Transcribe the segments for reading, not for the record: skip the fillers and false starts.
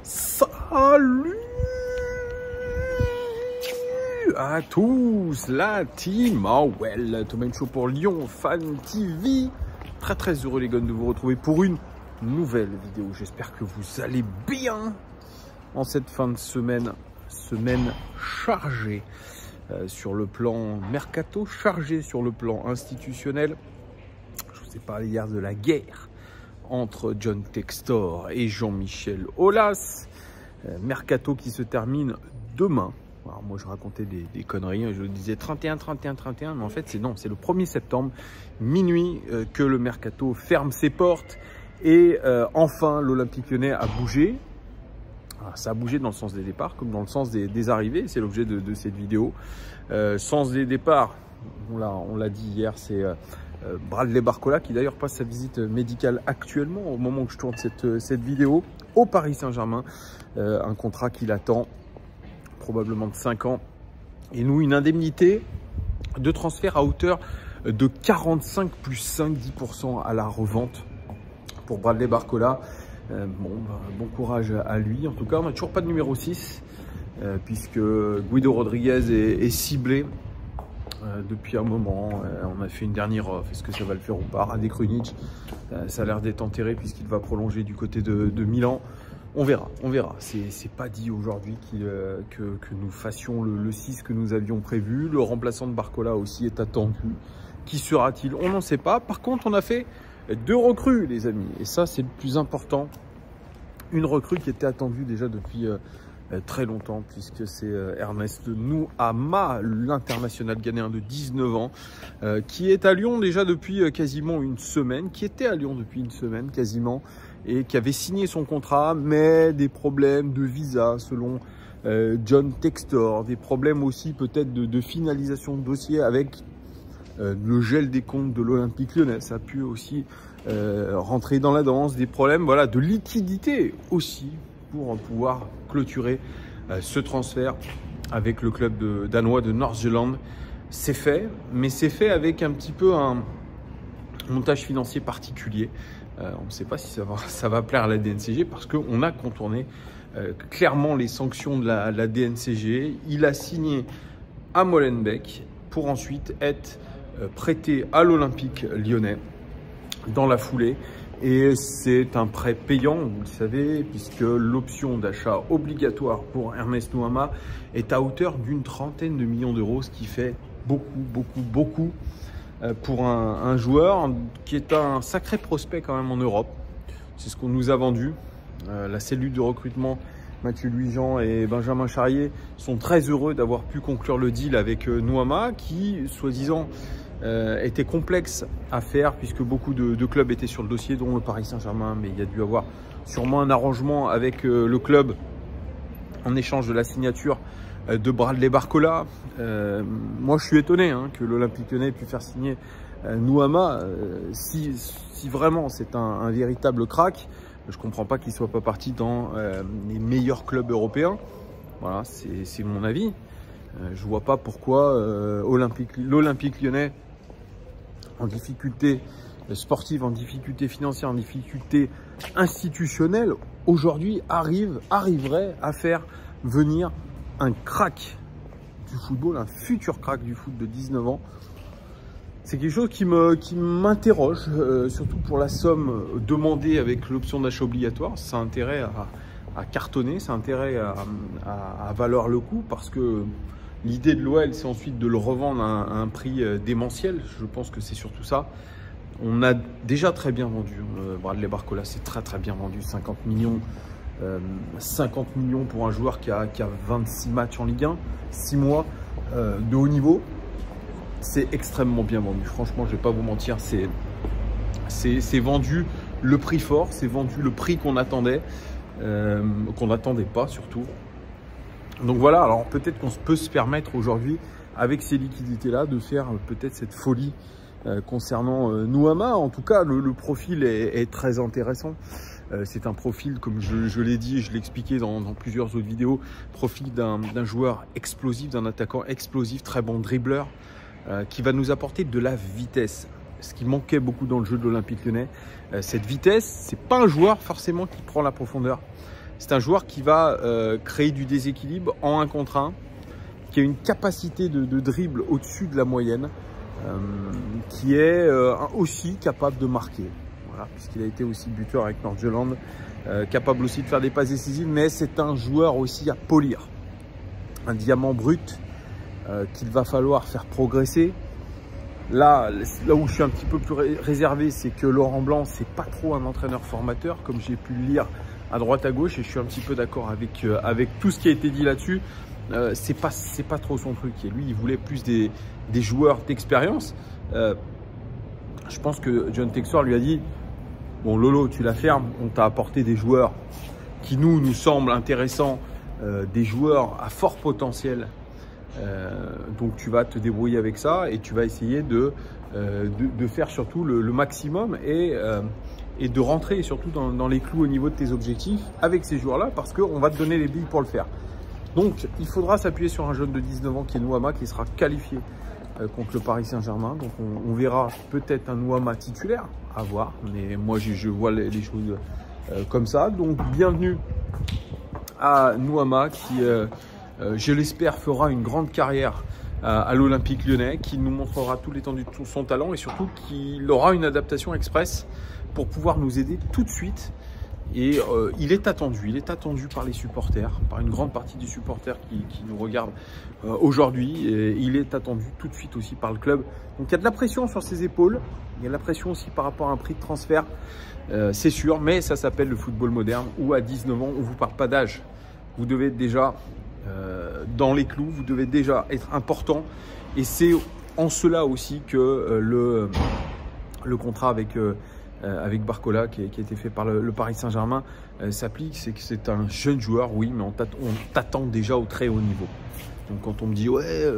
Salut à tous, la team Awell, Thomas Show pour Lyon Fan TV. Très heureux les gars de vous retrouver pour une nouvelle vidéo. J'espère que vous allez bien en cette fin de semaine chargée sur le plan mercato, chargée sur le plan institutionnel. Je vous ai parlé hier de la guerre entre John Textor et Jean-Michel Aulas. Mercato qui se termine demain. Alors moi je racontais des conneries, je disais 31, mais en fait c'est non, c'est le 1er septembre, minuit, que le mercato ferme ses portes. Et enfin l'Olympique Lyonnais a bougé. Alors, ça a bougé dans le sens des départs comme dans le sens des arrivées, c'est l'objet de cette vidéo. Sens des départs, on l'a dit hier, c'est Bradley Barcola qui d'ailleurs passe sa visite médicale actuellement au moment où je tourne cette vidéo au Paris Saint-Germain. Un contrat qui l'attend probablement de 5 ans. Et nous, une indemnité de transfert à hauteur de 45 plus 5, 10% à la revente pour Bradley Barcola. Bon courage à lui. En tout cas, on n'a toujours pas de numéro 6 puisque Guido Rodriguez est ciblé depuis un moment. On a fait une dernière offre. Est-ce que ça va le faire ou pas? Rade Krunic, ça a l'air d'être enterré puisqu'il va prolonger du côté de Milan. On verra. C'est pas dit aujourd'hui que nous fassions le 6 que nous avions prévu. Le remplaçant de Barcola aussi est attendu. Qui sera-t-il? On n'en sait pas. Par contre, on a fait 2 recrues, les amis. Et ça, c'est le plus important. Une recrue qui était attendue déjà depuis très longtemps, puisque c'est Ernest Nuamah, l'international ghanéen de 19 ans, qui est à Lyon déjà depuis quasiment une semaine, qui était à Lyon depuis une semaine quasiment, et qui avait signé son contrat, mais des problèmes de visa selon John Textor, des problèmes aussi peut-être de finalisation de dossier avec le gel des comptes de l'Olympique Lyonnais. Ça a pu aussi rentrer dans la danse, des problèmes voilà, de liquidité aussi pour pouvoir clôturer ce transfert avec le club danois de Nordsjælland. C'est fait, mais c'est fait avec un petit peu un montage financier particulier. On ne sait pas si ça va plaire à la DNCG parce qu'on a contourné clairement les sanctions de la DNCG. Il a signé à Molenbeek pour ensuite être prêté à l'Olympique Lyonnais dans la foulée. Et c'est un prêt payant, vous le savez, puisque l'option d'achat obligatoire pour Ernest Nuamah est à hauteur d'une 30aine de millions d'euros, ce qui fait beaucoup pour un joueur qui est un sacré prospect quand même en Europe. C'est ce qu'on nous a vendu. La cellule de recrutement, Mathieu Louis-Jean et Benjamin Charrier, sont très heureux d'avoir pu conclure le deal avec Nuamah, qui, soi-disant, était complexe à faire puisque beaucoup de clubs étaient sur le dossier, dont le Paris Saint-Germain, mais il y a dû avoir sûrement un arrangement avec le club en échange de la signature de Bradley Barcola. Moi je suis étonné que l'Olympique Lyonnais ait pu faire signer Nuamah. Si vraiment c'est un véritable crack, je ne comprends pas qu'il ne soit pas parti dans les meilleurs clubs européens. Voilà, c'est mon avis. Je ne vois pas pourquoi l'Olympique Lyonnais, en difficulté sportive, en difficulté financière, en difficulté institutionnelle, aujourd'hui arriverait à faire venir un crack du football, un futur crack du foot de 19 ans. C'est quelque chose qui m'interroge, surtout pour la somme demandée avec l'option d'achat obligatoire. Ça a intérêt à cartonner, ça a intérêt à valoir le coup, parce que l'idée de l'OL, c'est ensuite de le revendre à un prix démentiel. Je pense que c'est surtout ça. On a déjà très bien vendu. Bradley Barcola, c'est très bien vendu. 50 millions pour un joueur qui a 26 matchs en Ligue 1, 6 mois de haut niveau. C'est extrêmement bien vendu. Franchement, je ne vais pas vous mentir. C'est vendu le prix fort. C'est vendu le prix qu'on attendait, qu'on n'attendait pas surtout. Donc voilà, alors peut-être qu'on peut se permettre aujourd'hui, avec ces liquidités-là, de faire peut-être cette folie concernant Nuamah. En tout cas, le profil est très intéressant. C'est un profil, comme je l'ai dit et je l'ai expliqué dans plusieurs autres vidéos, profil d'un joueur explosif, d'un attaquant explosif, très bon dribbleur, qui va nous apporter de la vitesse. Ce qui manquait beaucoup dans le jeu de l'Olympique Lyonnais, cette vitesse. C'est pas un joueur forcément qui prend la profondeur. C'est un joueur qui va créer du déséquilibre en 1 contre 1, qui a une capacité de dribble au-dessus de la moyenne, qui est aussi capable de marquer. Voilà, puisqu'il a été aussi buteur avec Nordjylland, capable aussi de faire des passes décisives, mais c'est un joueur aussi à polir. Un diamant brut qu'il va falloir faire progresser. Là où je suis un petit peu plus réservé, c'est que Laurent Blanc, c'est pas trop un entraîneur formateur, comme j'ai pu le lire à droite à gauche, et je suis un petit peu d'accord avec tout ce qui a été dit là-dessus. C'est pas trop son truc, et lui il voulait plus des joueurs d'expérience. Je pense que John Textor lui a dit: bon Lolo, tu la fermes, on t'a apporté des joueurs qui nous semblent intéressants, des joueurs à fort potentiel, donc tu vas te débrouiller avec ça et tu vas essayer de faire surtout le maximum et de rentrer surtout dans les clous au niveau de tes objectifs avec ces joueurs-là, parce qu'on va te donner les billes pour le faire. Donc il faudra s'appuyer sur un jeune de 19 ans qui est Nuama, qui sera qualifié contre le Paris Saint-Germain. Donc on verra peut-être un Nuama titulaire, à voir, mais moi je vois les choses comme ça. Donc bienvenue à Nuama qui, je l'espère, fera une grande carrière à l'Olympique Lyonnais, qui nous montrera toute l'étendue de son talent et surtout qu'il aura une adaptation express pour pouvoir nous aider tout de suite. Et il est attendu par les supporters, par une grande partie des supporters qui nous regardent aujourd'hui. Et il est attendu tout de suite aussi par le club. Donc il y a de la pression sur ses épaules, il y a de la pression aussi par rapport à un prix de transfert, c'est sûr, mais ça s'appelle le football moderne, où à 19 ans, on ne vous parle pas d'âge. Vous devez être déjà dans les clous, vous devez déjà être important. Et c'est en cela aussi que le contrat avec Barcola qui a été fait par le Paris Saint-Germain s'applique. C'est que c'est un jeune joueur, oui, mais on t'attend déjà au très haut niveau. Donc quand on me dit ouais,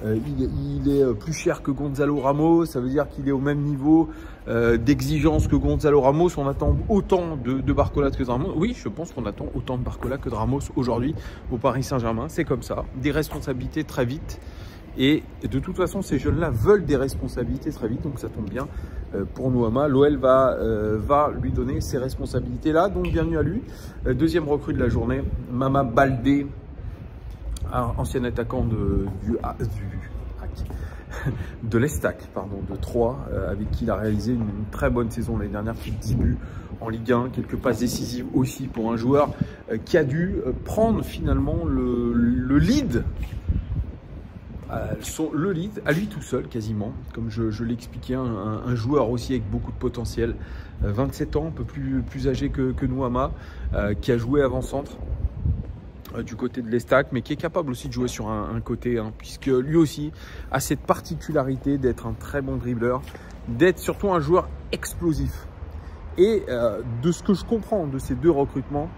il est plus cher que Gonzalo Ramos, ça veut dire qu'il est au même niveau d'exigence que Gonzalo Ramos, on attend autant de Barcola que de Ramos. Oui, je pense qu'on attend autant de Barcola que de Ramos aujourd'hui au Paris Saint-Germain. C'est comme ça, des responsabilités très vite. Et de toute façon, ces jeunes-là veulent des responsabilités très vite, donc ça tombe bien pour Nuama. L'OL va lui donner ces responsabilités-là, donc bienvenue à lui. Deuxième recrue de la journée, Mama Baldé, ancien attaquant de l'Estac, de Troyes, avec qui il a réalisé une très bonne saison l'année dernière, plus de 10 buts en Ligue 1, quelques passes décisives aussi pour un joueur qui a dû prendre finalement le lead. Le lead à lui tout seul quasiment, comme je l'expliquais, un joueur aussi avec beaucoup de potentiel, 27 ans, un peu plus âgé que Nuama, qui a joué avant-centre du côté de l'Estac, mais qui est capable aussi de jouer sur un côté, puisque lui aussi a cette particularité d'être un très bon dribbleur, d'être surtout un joueur explosif. Et de ce que je comprends de ces deux recrutements,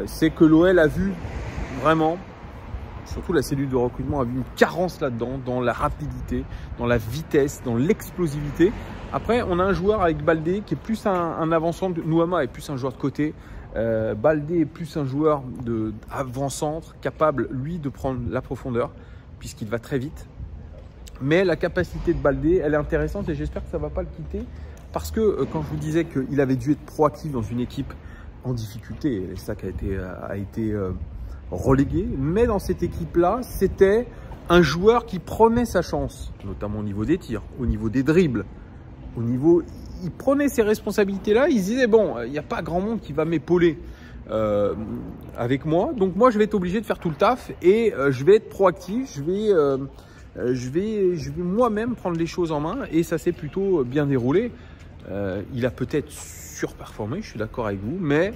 c'est que l'OL a vu vraiment, surtout la cellule de recrutement a vu une carence là-dedans, dans la rapidité, dans la vitesse, dans l'explosivité. Après, on a un joueur avec Baldé qui est plus un avant-centre. Nuama est plus un joueur de côté. Baldé est plus un joueur d'avant-centre, capable, lui, de prendre la profondeur, puisqu'il va très vite. Mais la capacité de Baldé, elle est intéressante et j'espère que ça ne va pas le quitter. Parce que quand je vous disais qu'il avait dû être proactif dans une équipe en difficulté, l'Estac a été relégué, mais dans cette équipe-là, c'était un joueur qui prenait sa chance, notamment au niveau des tirs, au niveau des dribbles, il prenait ses responsabilités-là, il se disait bon, il n'y a pas grand monde qui va m'épauler avec moi, donc moi je vais être obligé de faire tout le taf et je vais être proactif, je vais moi-même prendre les choses en main et ça s'est plutôt bien déroulé. Il a peut-être surperformé, je suis d'accord avec vous, mais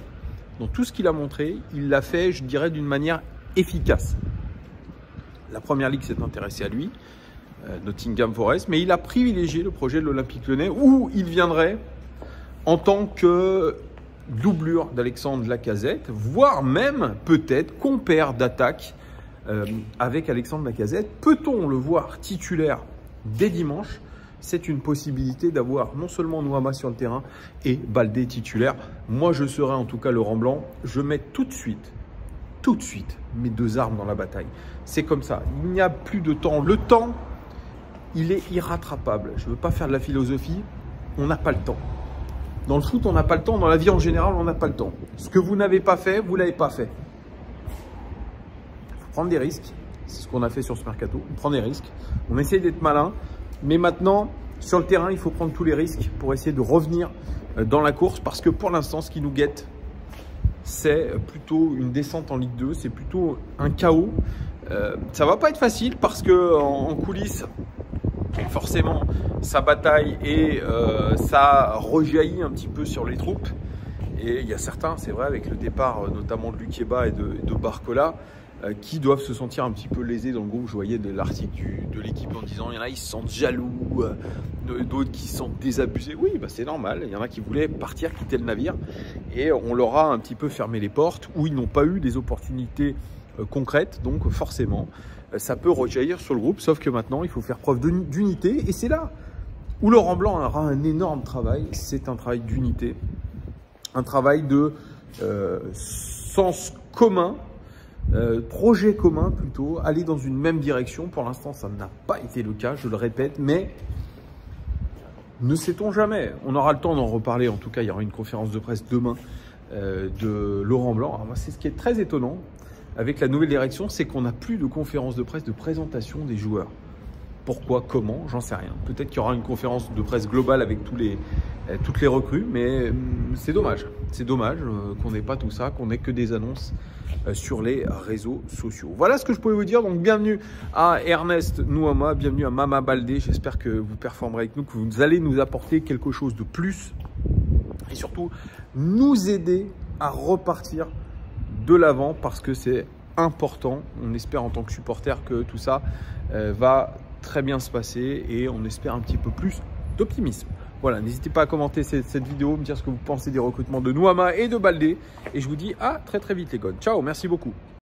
dans tout ce qu'il a montré, il l'a fait, je dirais, d'une manière efficace. La Première Ligue s'est intéressée à lui, Nottingham Forest, mais il a privilégié le projet de l'Olympique Lyonnais où il viendrait en tant que doublure d'Alexandre Lacazette, voire même peut-être compère d'attaque avec Alexandre Lacazette. Peut-on le voir titulaire dès dimanche? C'est une possibilité d'avoir non seulement Nuama sur le terrain et Baldé titulaire. Moi, je serai en tout cas Laurent Blanc. Je mets tout de suite mes deux armes dans la bataille. C'est comme ça. Il n'y a plus de temps. Le temps, il est irrattrapable. Je ne veux pas faire de la philosophie. On n'a pas le temps. Dans le foot, on n'a pas le temps. Dans la vie en général, on n'a pas le temps. Ce que vous n'avez pas fait, vous ne l'avez pas fait. Il faut prendre des risques. C'est ce qu'on a fait sur ce mercato. On prend des risques. On essaie d'être malin. Mais maintenant, sur le terrain, il faut prendre tous les risques pour essayer de revenir dans la course. Parce que pour l'instant, ce qui nous guette, c'est plutôt une descente en Ligue 2. C'est plutôt un chaos. Ça ne va pas être facile parce qu'en coulisses, forcément, ça bataille et ça rejaillit un petit peu sur les troupes. Et il y a certains, c'est vrai, avec le départ notamment de Lukeba et de Barcola, qui doivent se sentir un petit peu lésés dans le groupe. Je voyais de l'article de l'équipe en disant il y en a ils se sentent jaloux, d'autres qui se sentent désabusés. Oui, bah c'est normal, il y en a qui voulaient partir, quitter le navire et on leur a un petit peu fermé les portes où ils n'ont pas eu des opportunités concrètes. Donc forcément, ça peut rejaillir sur le groupe, sauf que maintenant il faut faire preuve d'unité et c'est là où Laurent Blanc aura un énorme travail. C'est un travail d'unité, un travail de sens commun. Projet commun plutôt, aller dans une même direction. Pour l'instant, ça n'a pas été le cas, je le répète, mais ne sait-on jamais. On aura le temps d'en reparler. En tout cas, il y aura une conférence de presse demain de Laurent Blanc. Alors moi, c'est ce qui est très étonnant avec la nouvelle direction, c'est qu'on n'a plus de conférence de presse de présentation des joueurs. Pourquoi, comment, j'en sais rien. Peut-être qu'il y aura une conférence de presse globale avec toutes les recrues, mais c'est dommage. C'est dommage qu'on n'ait pas tout ça, qu'on n'ait que des annonces sur les réseaux sociaux. Voilà ce que je pouvais vous dire. Donc, bienvenue à Ernest Nuama, bienvenue à Mama Baldé. J'espère que vous performerez avec nous, que vous allez nous apporter quelque chose de plus et surtout nous aider à repartir de l'avant parce que c'est important. On espère en tant que supporter que tout ça va très bien se passer et on espère un petit peu plus d'optimisme. Voilà, n'hésitez pas à commenter cette vidéo, me dire ce que vous pensez des recrutements de Nuama et de Baldé. Et je vous dis à très vite les gars. Ciao, merci beaucoup.